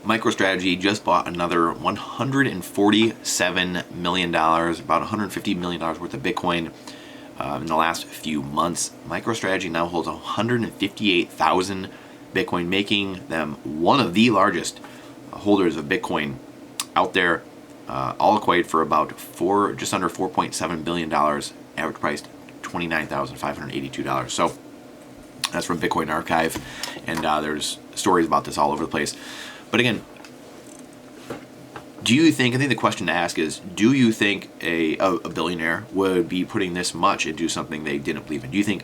MicroStrategy just bought another $147 million, about $150 million worth of Bitcoin in the last few months. MicroStrategy now holds 158,000 Bitcoin, making them one of the largest holders of Bitcoin out there, all equated for about just under $4.7 billion, average price $29,582. So that's from Bitcoin Archive, and there's stories about this all over the place. But again, I think the question to ask is, do you think a billionaire would be putting this much into something they didn't believe in? Do you think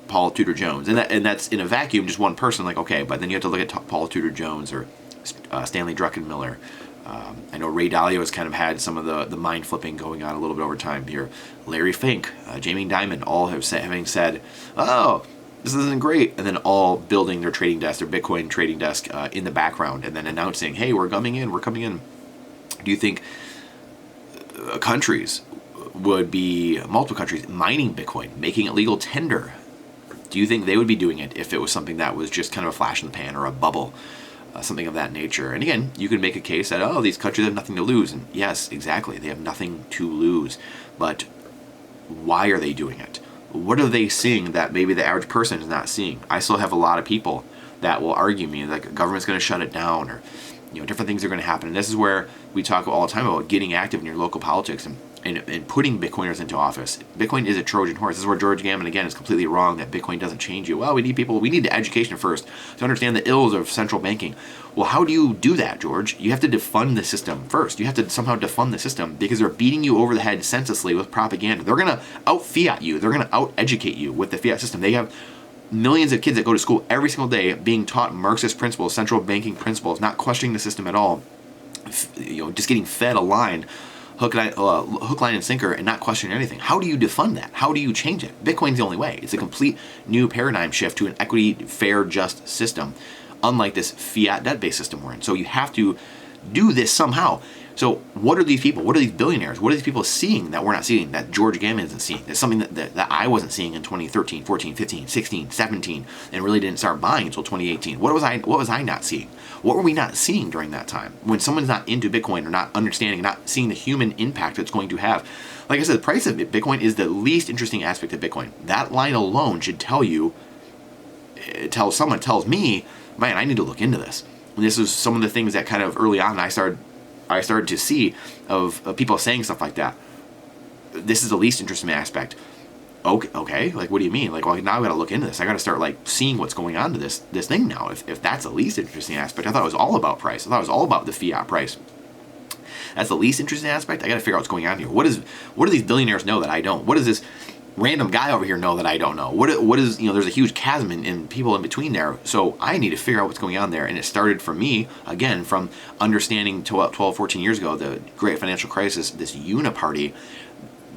Paul Tudor Jones, and that's in a vacuum, just one person, like, okay, but then you have to look at Paul Tudor Jones or Stanley Druckenmiller. I know Ray Dalio has kind of had some of the mind flipping going on a little bit over time here. Larry Fink, Jamie Dimon, all having said, oh, this isn't great, and then all building their trading desk, their Bitcoin trading desk in the background, and then announcing, hey, we're coming in. Do you think countries would be, multiple countries, mining Bitcoin, making it legal tender? Do you think they would be doing it if it was something that was just kind of a flash in the pan or a bubble, something of that nature? And again, you could make a case that, oh, these countries have nothing to lose. And yes, exactly, they have nothing to lose. But why are they doing it? What are they seeing that maybe the average person is not seeing? I still have a lot of people that will argue me, like, the government's going to shut it down, or different things are going to happen. And this is where we talk all the time about getting active in your local politics and putting Bitcoiners into office. Bitcoin is a Trojan horse. This is where George Gammon, again, is completely wrong, that Bitcoin doesn't change you. Well, we need education first to understand the ills of central banking. Well, how do you do that, George? You have to defund the system first. You have to somehow defund the system, because they're beating you over the head senselessly with propaganda. They're going to out-fiat you. They're going to out-educate you with the fiat system. They have millions of kids that go to school every single day being taught Marxist principles, central banking principles, not questioning the system at all, just getting fed a line, hook, line, and sinker, and not questioning anything. How do you defund that? How do you change it? Bitcoin's the only way. It's a complete new paradigm shift to an equity, fair, just system, unlike this fiat debt-based system we're in. So you have to do this somehow. So what are these people? What are these billionaires? What are these people seeing that we're not seeing, that George Gammon isn't seeing? That's something that I wasn't seeing in 2013, 14, 15, 16, 17, and really didn't start buying until 2018. What was I not seeing? What were we not seeing during that time? When someone's not into Bitcoin or not understanding, not seeing the human impact it's going to have. Like I said, the price of Bitcoin is the least interesting aspect of Bitcoin. That line alone should tells me, man, I need to look into this. And this is some of the things that kind of early on I started to see of people saying stuff like that. This is the least interesting aspect. Okay, like, what do you mean? Like, well, now I got to look into this. I got to start, like, seeing what's going on to this thing now. If that's the least interesting aspect, I thought it was all about price. I thought it was all about the fiat price. That's the least interesting aspect. I got to figure out what's going on here. What do these billionaires know that I don't? What does this random guy over here know that I don't know? What is, there's a huge chasm in people in between there. So I need to figure out what's going on there. And it started for me, again, from understanding 12, 14 years ago, the great financial crisis, this uniparty,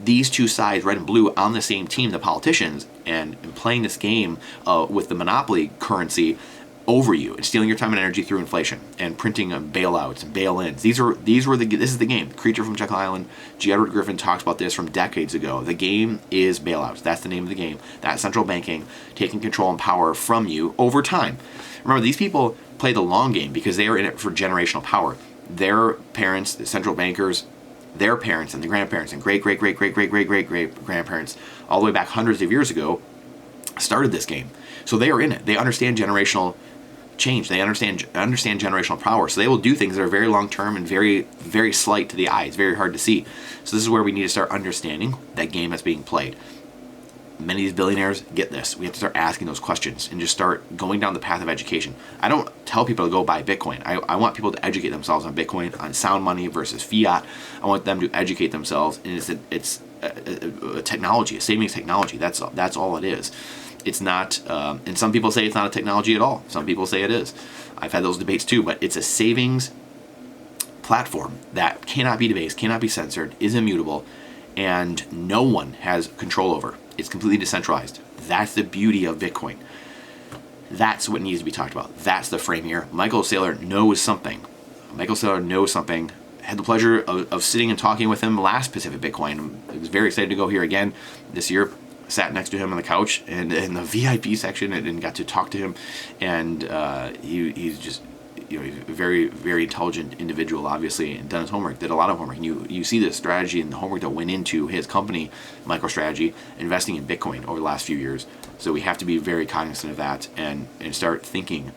these two sides, red and blue, on the same team, the politicians, and playing this game with the monopoly currency over you, and stealing your time and energy through inflation, and printing bailouts and bail-ins. This is the game. Creature from Jekyll Island, G. Edward Griffin talks about this from decades ago. The game is bailouts. That's the name of the game. That's central banking taking control and power from you over time. Remember, these people play the long game because they are in it for generational power. Their parents, the central bankers, their parents and the grandparents and great-great-great-great-great-great-great-grandparents, all the way back hundreds of years ago, started this game. So they are in it. They understand generational change. They understand generational power. So they will do things that are very long-term and very, very slight to the eye. It's very hard to see. So this is where we need to start understanding that game that's being played. Many of these billionaires get this. We have to start asking those questions and just start going down the path of education. I don't tell people to go buy Bitcoin. I want people to educate themselves on Bitcoin, on sound money versus fiat. I want them to educate themselves, and it's a technology, a savings technology. That's all it is. It's not, and some people say it's not a technology at all. Some people say it is. I've had those debates too, but it's a savings platform that cannot be debased, cannot be censored, is immutable, and no one has control over. It's completely decentralized. That's the beauty of Bitcoin. That's what needs to be talked about. That's the frame here. Michael Saylor knows something. Had the pleasure of sitting and talking with him last Pacific Bitcoin. I was very excited to go here again this year. Sat next to him on the couch and in the VIP section and got to talk to him. And he's he's a very, very intelligent individual, obviously, and done his homework, did a lot of homework. And you see the strategy and the homework that went into his company, MicroStrategy, investing in Bitcoin over the last few years. So we have to be very cognizant of that and start thinking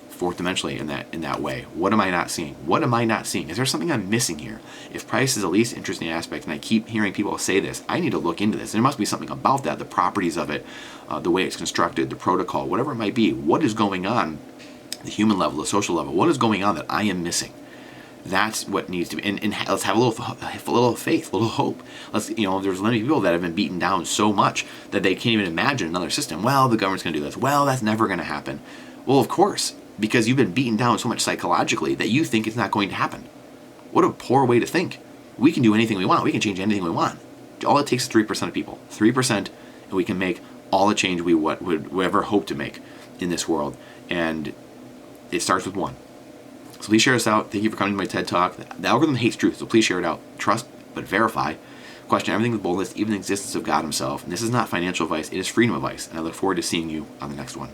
fourth dimensionally in that way. What am I not seeing? What am I not seeing? Is there something I'm missing here? If price is the least interesting aspect, and I keep hearing people say this, I need to look into this. There must be something about that, the properties of it, the way it's constructed, the protocol, whatever it might be. What is going on, the human level, the social level? What is going on that I am missing? That's what needs to be. And let's have a little faith, a little hope. There's many people that have been beaten down so much that they can't even imagine another system. Well, the government's going to do this. Well, that's never going to happen. Well, of course, because you've been beaten down so much psychologically that you think it's not going to happen. What a poor way to think. We can do anything we want. We can change anything we want. All it takes is 3% of people. 3%, and we can make all the change we would ever hope to make in this world. And it starts with one. So please share this out. Thank you for coming to my TED Talk. The algorithm hates truth, so please share it out. Trust, but verify. Question everything with boldness, even the existence of God himself. And this is not financial advice. It is freedom advice. And I look forward to seeing you on the next one.